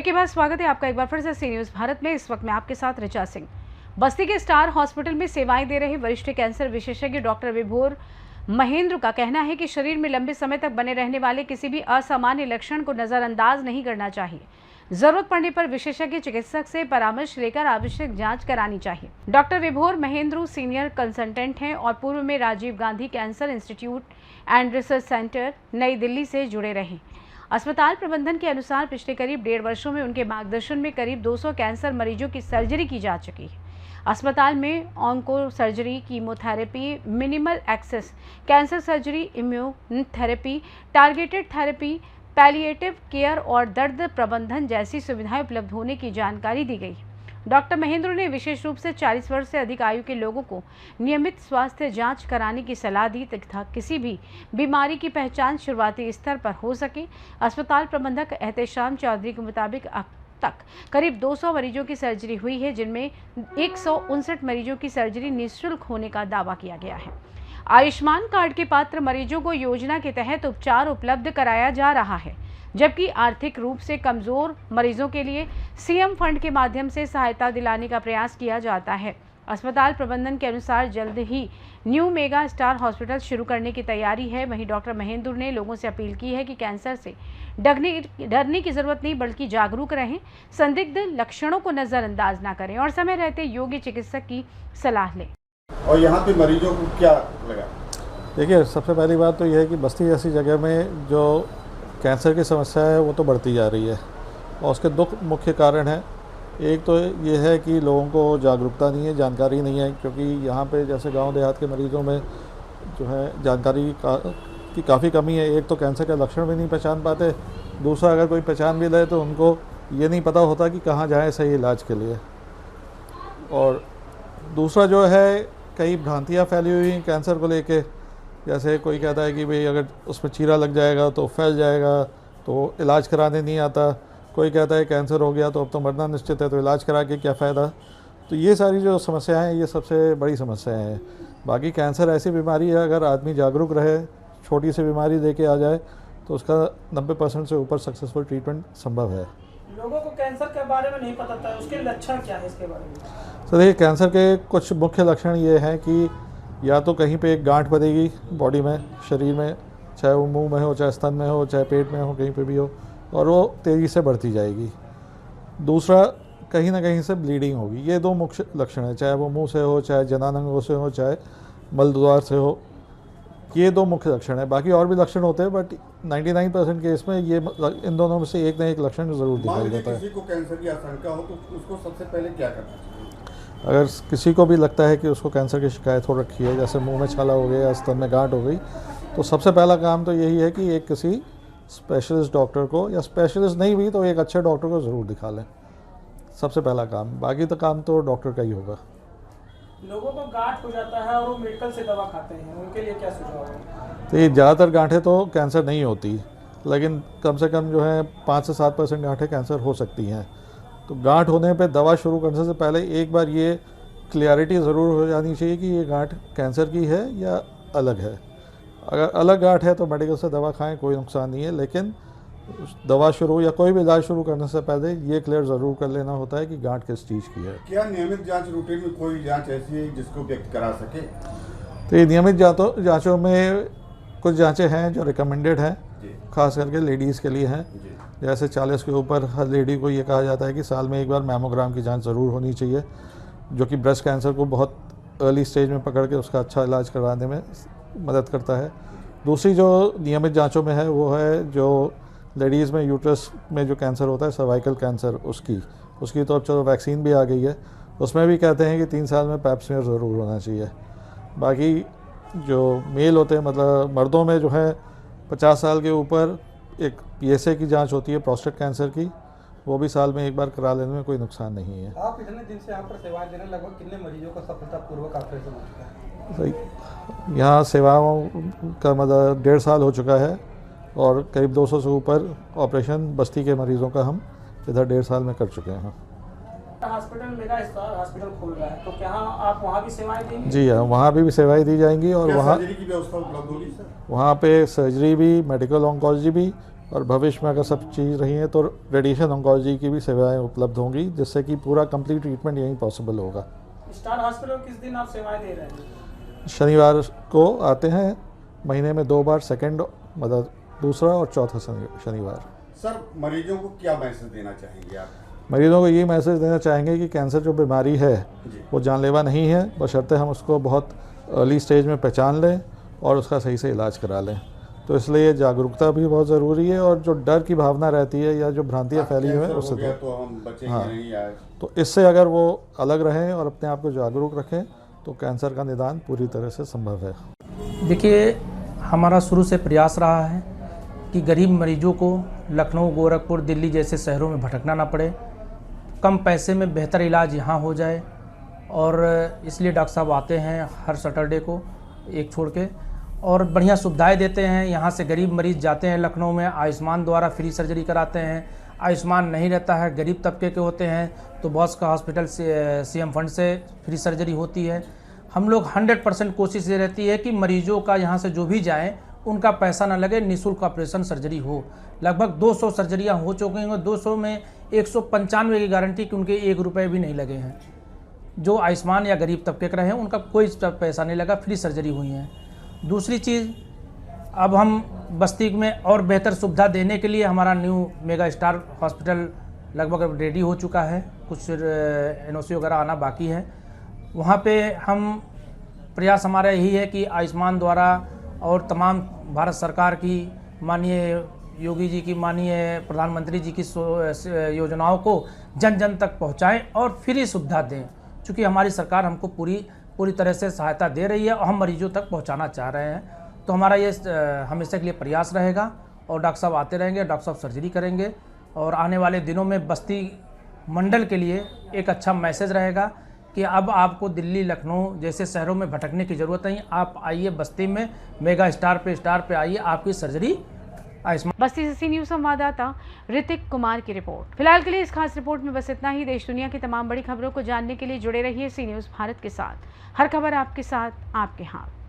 के बाद स्वागत है आपका एक बार फिर से सी न्यूज़ भारत में। इस वक्त मैं आपके साथ ऋचा सिंह। बस्ती के स्टार हॉस्पिटल में सेवाएं दे रहे वरिष्ठ कैंसर विशेषज्ञ डॉक्टर विभोर महेंद्र का कहना है कि शरीर में लंबे समय तक बने रहने वाले किसी भी असामान्य लक्षण को नजरअंदाज नहीं करना चाहिए। जरूरत पड़ने पर विशेषज्ञ चिकित्सक से परामर्श लेकर आवश्यक जांच करानी चाहिए। डॉक्टर विभोर महेंद्र सीनियर कंसल्टेंट हैं और पूर्व में Rajiv Gandhi Cancer Institute and Research Centre New Delhi से जुड़े रहे। अस्पताल प्रबंधन के अनुसार पिछले करीब 1.5 वर्षों में उनके मार्गदर्शन में करीब 200 कैंसर मरीजों की सर्जरी की जा चुकी है। अस्पताल में onco surgery, chemotherapy, minimal access cancer surgery, immune therapy, targeted therapy, palliative care और दर्द प्रबंधन जैसी सुविधाएं उपलब्ध होने की जानकारी दी गई। डॉक्टर महेंद्र ने विशेष रूप से 40 वर्ष से अधिक आयु के लोगों को नियमित स्वास्थ्य जांच कराने की सलाह दी तथा किसी भी बीमारी की पहचान शुरुआती स्तर पर हो सके। अस्पताल प्रबंधक एहतेशाम चौधरी के मुताबिक अब तक करीब 200 मरीजों की सर्जरी हुई है, जिनमें 159 मरीजों की सर्जरी निःशुल्क होने का दावा किया गया है। आयुष्मान कार्ड के पात्र मरीजों को योजना के तहत उपचार उपलब्ध कराया जा रहा है, जबकि आर्थिक रूप से कमजोर मरीजों के लिए सीएम फंड के माध्यम से सहायता दिलाने का प्रयास किया जाता है। अस्पताल प्रबंधन के अनुसार जल्द ही न्यू मेगा स्टार हॉस्पिटल शुरू करने की तैयारी है। वहीं डॉक्टर महेंद्र ने लोगों से अपील की है कि कैंसर से डरने की जरूरत नहीं, बल्कि जागरूक रहें, संदिग्ध लक्षणों को नजरअंदाज ना करें और समय रहते योग्य चिकित्सक की सलाह लें। और यहाँ पे मरीजों को क्या लगा? देखिए, सबसे पहली बात तो यह है कि बस्ती जैसी जगह में जो कैंसर की समस्या है वो तो बढ़ती जा रही है और उसके दो मुख्य कारण हैं। एक तो ये है कि लोगों को जागरूकता नहीं है, जानकारी नहीं है, क्योंकि यहाँ पे जैसे गांव देहात के मरीज़ों में जो है जानकारी की काफ़ी कमी है। एक तो कैंसर के लक्षण भी नहीं पहचान पाते, दूसरा अगर कोई पहचान भी ले तो उनको ये नहीं पता होता कि कहाँ जाएँ सही इलाज के लिए। और दूसरा जो है, कई भ्रांतियाँ फैली हुई हैं कैंसर को लेके। जैसे कोई कहता है कि भाई अगर उसमें चीरा लग जाएगा तो फैल जाएगा, तो इलाज कराने नहीं आता। कोई कहता है कैंसर हो गया तो अब तो मरना निश्चित है, तो इलाज करा के क्या फ़ायदा। तो ये सारी जो समस्याएं हैं, ये सबसे बड़ी समस्याएं हैं। बाकी कैंसर ऐसी बीमारी है, अगर आदमी जागरूक रहे, छोटी सी बीमारी लेके आ जाए तो उसका 90% से ऊपर सक्सेसफुल ट्रीटमेंट संभव है। लोगों को कैंसर के बारे में नहीं पता था, उसके लक्षण क्या है इसके बारे में? तो देखिए, कैंसर के कुछ मुख्य लक्षण ये हैं कि या तो कहीं पे एक गांठ बनेगी बॉडी में, शरीर में, चाहे वो मुंह में हो, चाहे स्तन में हो, चाहे पेट में हो, कहीं पे भी हो, और वो तेज़ी से बढ़ती जाएगी। दूसरा, कहीं ना कहीं से ब्लीडिंग होगी। ये दो मुख्य लक्षण हैं, चाहे वो मुंह से हो, चाहे जनानंगों से हो, चाहे मलद्वार से हो। ये दो मुख्य लक्षण हैं। बाकी और भी लक्षण होते हैं, बट 99% केस में ये इन दोनों में से एक ना एक लक्षण ज़रूर दिखाई देता है। किसी को कैंसर की आशंका हो तो उसको सबसे पहले क्या करना चाहिए? अगर किसी को भी लगता है कि उसको कैंसर की शिकायत हो रखी है, जैसे मुंह में छाला हो गया या स्तन में गांठ हो गई, तो सबसे पहला काम तो यही है कि एक किसी स्पेशलिस्ट डॉक्टर को, या स्पेशलिस्ट नहीं भी तो एक अच्छे डॉक्टर को ज़रूर दिखा लें। सबसे पहला काम। बाकी तो काम तो डॉक्टर का ही होगा। लोगों को गांठ हो जाता है और वो मेडिकल से दवा खाते हैं, उनके लिए क्या सुझाव है? तो ये ज़्यादातर गांठें तो कैंसर नहीं होती, लेकिन कम से कम जो है 5 से 7% गांठें कैंसर हो सकती हैं। तो गांठ होने पे दवा शुरू करने से पहले एक बार ये क्लियरिटी ज़रूर हो जानी चाहिए कि ये गांठ कैंसर की है या अलग है। अगर अलग गांठ है तो मेडिकल से दवा खाएं, कोई नुकसान नहीं है, लेकिन दवा शुरू या कोई भी इलाज शुरू करने से पहले ये क्लियर ज़रूर कर लेना होता है कि गांठ किस चीज़ की है। क्या नियमित जांच रूटीन में कोई जांच ऐसी है जिसको व्यक्त करा सके? तो ये नियमित जाँचों में कुछ जाँचें हैं जो रिकमेंडेड हैं, खास करके लेडीज़ के लिए हैं। जैसे 40 के ऊपर हर लेडी को ये कहा जाता है कि साल में एक बार मैमोग्राम की जांच ज़रूर होनी चाहिए, जो कि ब्रेस्ट कैंसर को बहुत अर्ली स्टेज में पकड़ के उसका अच्छा इलाज कराने में मदद करता है। दूसरी जो नियमित जांचों में है वो है जो लेडीज़ में यूट्रस में जो कैंसर होता है, सर्वाइकल कैंसर, उसकी तो अब चलो वैक्सीन भी आ गई है। उसमें भी कहते हैं कि 3 साल में पैप स्मीयर ज़रूर होना चाहिए। बाकी जो मेल होते हैं, मतलब मर्दों में जो है 50 साल के ऊपर एक PSA की जांच होती है प्रोस्टेट कैंसर की, वो भी साल में एक बार करा लेने में कोई नुकसान नहीं है। आप इतने दिन से यहाँ पर सेवाएं देने, लगभग कितने मरीजों का सफलतापूर्वक ऑपरेशन हो चुका है? यहाँ सेवाओं का मतलब 1.5 साल हो चुका है और करीब 200 से ऊपर ऑपरेशन बस्ती के मरीज़ों का हम इधर 1.5 साल में कर चुके हैं। हॉस्पिटल मेगा स्टार हॉस्पिटल खोल रहा है, तो क्या आप वहाँ भी सेवाएं देंगे? जी हाँ, वहाँ भी सेवाएं दी जाएंगी और वहाँ सर्जरी की व्यवस्था उपलब्ध होगी सर? वहाँ पे सर्जरी भी, मेडिकल ऑन्कोलॉजी भी और भविष्य में अगर सब चीज़ रही हैं तो रेडिएशन ऑन्कोलॉजी की भी सेवाएं उपलब्ध होंगी, जिससे कि पूरा कंप्लीट ट्रीटमेंट यहीं पॉसिबल होगा। स्टार हॉस्पिटल किस दिन आप सेवाएं दे रहे हैं? शनिवार को आते हैं, महीने में 2 बार, सेकंड मतलब दूसरा और चौथा शनिवार। सर, मरीजों को क्या मैसेज देना चाहेंगे आप? मरीजों को ये मैसेज देना चाहेंगे कि कैंसर जो बीमारी है वो जानलेवा नहीं है, बशर्ते हम उसको बहुत अर्ली स्टेज में पहचान लें और उसका सही से इलाज करा लें। तो इसलिए जागरूकता भी बहुत ज़रूरी है, और जो डर की भावना रहती है या जो भ्रांतियाँ फैली हुई हैं उससे तो हम बचेंगे नहीं यार। तो इससे अगर वो अलग रहें और अपने आप को जागरूक रखें तो कैंसर का निदान पूरी तरह से संभव है। देखिए, हमारा शुरू से प्रयास रहा है कि गरीब मरीजों को लखनऊ, गोरखपुर, दिल्ली जैसे शहरों में भटकना ना पड़े, कम पैसे में बेहतर इलाज यहाँ हो जाए। और इसलिए डॉक्टर साहब आते हैं हर सैटरडे को एक छोड़ के, और बढ़िया सुविधाएं देते हैं। यहाँ से गरीब मरीज जाते हैं लखनऊ में, आयुष्मान द्वारा फ्री सर्जरी कराते हैं। आयुष्मान नहीं रहता है, गरीब तबके के होते हैं, तो बॉस का हॉस्पिटल से सीएम फंड से फ्री सर्जरी होती है। हम लोग 100% कोशिश ये रहती है कि मरीजों का यहाँ से जो भी जाएं उनका पैसा ना लगे, निःशुल्क ऑपरेशन सर्जरी हो। लगभग 200 सर्जरियाँ हो चुकी हैं, 200 में 195 की गारंटी कि उनके 1 रुपये भी नहीं लगे हैं। जो आयुष्मान या गरीब तबके के रहे हैं उनका कोई पैसा नहीं लगा, फ्री सर्जरी हुई है। दूसरी चीज़, अब हम बस्ती में और बेहतर सुविधा देने के लिए हमारा न्यू मेगा स्टार हॉस्पिटल लगभग रेडी हो चुका है, कुछ एनओसी वगैरह आना बाकी है। वहाँ पे हम प्रयास हमारा यही है कि आयुष्मान द्वारा और तमाम भारत सरकार की, माननीय योगी जी की, माननीय प्रधानमंत्री जी की योजनाओं को जन जन तक पहुँचाएँ और फ्री सुविधा दें। चूँकि हमारी सरकार हमको पूरी तरह से सहायता दे रही है और हम मरीजों तक पहुंचाना चाह रहे हैं, तो हमारा ये हमेशा के लिए प्रयास रहेगा। और डॉक्टर साहब आते रहेंगे, डॉक्टर साहब सर्जरी करेंगे, और आने वाले दिनों में बस्ती मंडल के लिए एक अच्छा मैसेज रहेगा कि अब आपको दिल्ली, लखनऊ जैसे शहरों में भटकने की ज़रूरत नहीं। आप आइए बस्ती में, मेगा स्टार पे आइए, आपकी सर्जरी आयुष्मान। बस्ती से सी न्यूज़ संवाददाता ऋतिक कुमार की रिपोर्ट। फिलहाल के लिए इस खास रिपोर्ट में बस इतना ही। देश दुनिया की तमाम बड़ी खबरों को जानने के लिए जुड़े रहिए सी न्यूज़ भारत के साथ। हर खबर आपके साथ, आपके हाथ।